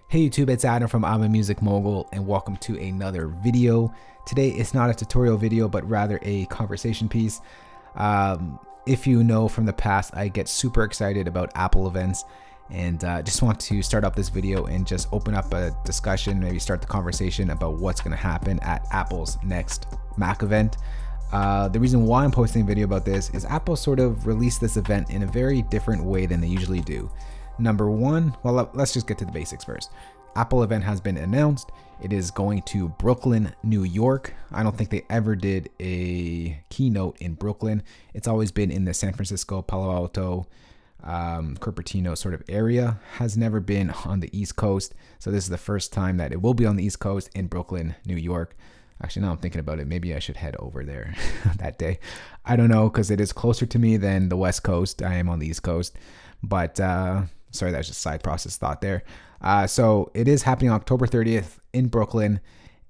Hey YouTube, it's Adam from I'm a Music Mogul and welcome to another video. Today it's not a tutorial video but rather a conversation piece. If you know from the past, I get super excited about Apple events and just want to start up this video and just open up a discussion, maybe start the conversation about what's going to happen at Apple's next Mac event. The reason why I'm posting a video about this is Apple sort of released this event in a very different way than they usually do. Number one, well, let's just get to the basics first. Apple event has been announced. It is going to Brooklyn, New York. I don't think they ever did a keynote in Brooklyn. It's always been in the San Francisco, Palo Alto, Cupertino sort of area. Has never been on the East Coast. So this is the first time that it will be on the East Coast in Brooklyn, New York. Actually, now I'm thinking about it, maybe I should head over there that day. I don't know, because it is closer to me than the West Coast. I am on the East Coast. But sorry, that's just side process thought there. So it is happening October 30th in Brooklyn.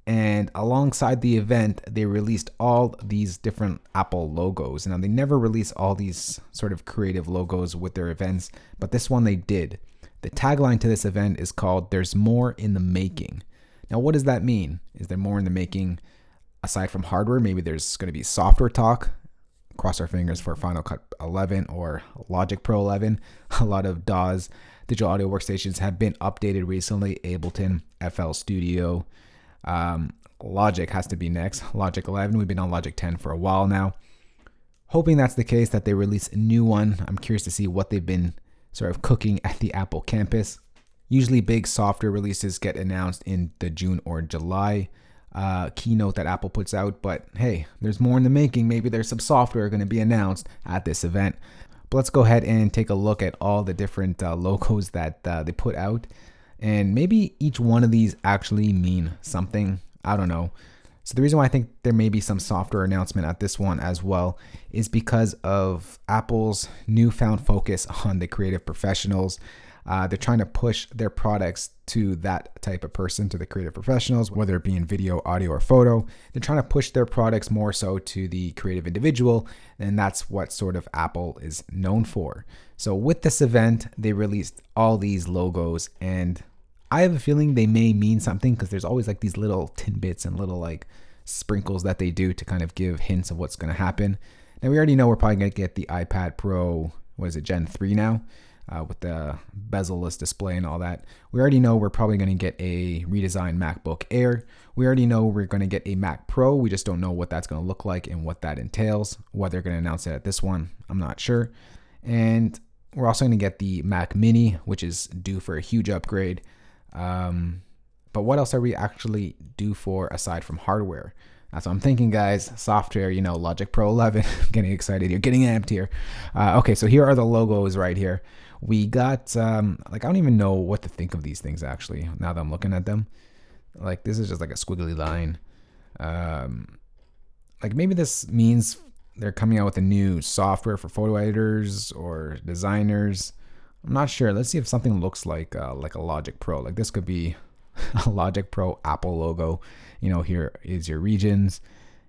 And alongside the event, they released all these different Apple logos. Now, they never release all these sort of creative logos with their events, but this one they did. The tagline to this event is called "There's More in the Making." Now, what does that mean? Is there more in the making aside from hardware? Maybe there's going to be software talk. Cross our fingers for Final Cut 11 or Logic Pro 11. A lot of DAWs, digital audio workstations, have been updated recently. Ableton, FL Studio, Logic has to be next. Logic 11, we've been on Logic 10 for a while now. Hoping that's the case, that they release a new one. I'm curious to see what they've been sort of cooking at the Apple campus. Usually big software releases get announced in the June or July keynote that Apple puts out, but hey, there's more in the making. Maybe there's some software going to be announced at this event. But let's go ahead and take a look at all the different logos that they put out, and maybe each one of these actually mean something. I don't know. So the reason why I think there may be some software announcement at this one as well is because of Apple's newfound focus on the creative professionals. They're trying to push their products to that type of person, to the creative professionals, whether it be in video, audio, or photo. They're trying to push their products more so to the creative individual, and that's what sort of Apple is known for. So with this event, they released all these logos, and I have a feeling they may mean something because there's always like these little tidbits and little like sprinkles that they do to kind of give hints of what's going to happen. Now, we already know we're probably going to get the iPad Pro, what is it, Gen 3 now? With the bezel-less display and all that. We already know we're probably going to get a redesigned MacBook Air. We already know we're going to get a Mac Pro. We just don't know what that's going to look like and what that entails. Whether they're going to announce it at this one, I'm not sure. And we're also going to get the Mac Mini, which is due for a huge upgrade. But what else are we actually due for aside from hardware? That's what I'm thinking, guys. Software, Logic Pro 11. I'm getting excited here, getting amped here. Okay, so here are the logos right here. We got, I don't even know what to think of these things, actually, now that I'm looking at them. Like, this is just like a squiggly line. Maybe this means they're coming out with a new software for photo editors or designers. I'm not sure. Let's see if something looks like a Logic Pro. Like, this could be a Logic Pro Apple logo. Here is your regions.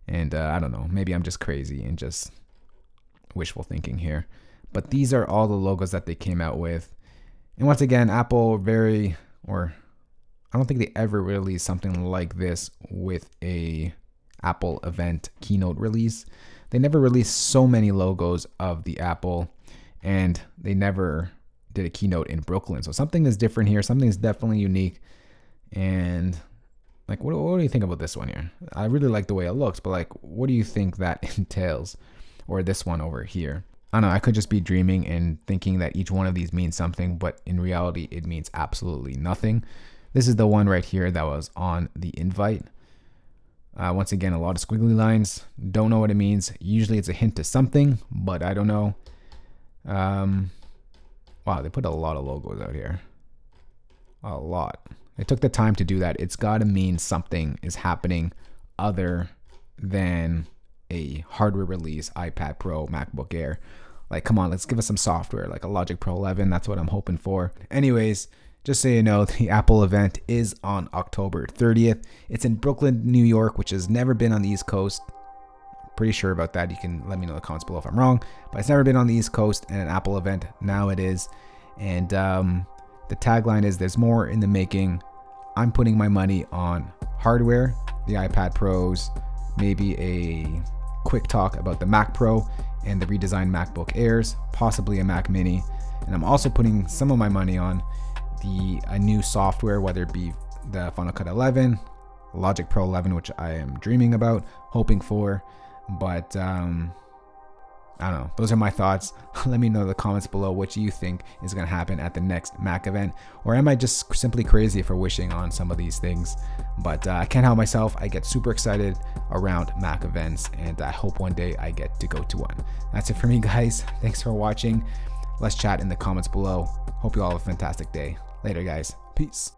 And I don't know. Maybe I'm just crazy and just wishful thinking here. But these are all the logos that they came out with. And once again, Apple I don't think they ever released something like this with a Apple event keynote release. They never released so many logos of the Apple, and they never did a keynote in Brooklyn. So something is different here. Something is definitely unique. And what do you think about this one here? I really like the way it looks, but what do you think that entails? Or this one over here? I don't know, I could just be dreaming and thinking that each one of these means something, but in reality, it means absolutely nothing. This is the one right here that was on the invite. Once again, a lot of squiggly lines. Don't know what it means. Usually it's a hint to something, but I don't know. Wow, they put a lot of logos out here. A lot. They took the time to do that. It's got to mean something is happening other than a hardware release, iPad Pro, MacBook Air. Come on, let's give us some software, like a Logic Pro 11. That's what I'm hoping for. Anyways, just so you know, the Apple event is on October 30th. It's in Brooklyn, New York, which has never been on the East Coast. Pretty sure about that. You can let me know in the comments below if I'm wrong, but it's never been on the East Coast and an Apple event. Now it is. And The tagline is there's more in the making. I'm putting my money on hardware, the iPad Pros, maybe a quick talk about the Mac Pro and the redesigned MacBook Airs, possibly a Mac Mini. And I'm also putting some of my money on a new software, whether it be the Final Cut 11, Logic Pro 11, which I am dreaming about, hoping for. But I don't know. Those are my thoughts. Let me know in the comments below what you think is going to happen at the next Mac event. Or am I just simply crazy for wishing on some of these things? But I can't help myself. I get super excited around Mac events, and I hope one day I get to go to one. That's it for me, guys. Thanks for watching. Let's chat in the comments below. Hope you all have a fantastic day. Later, guys. Peace.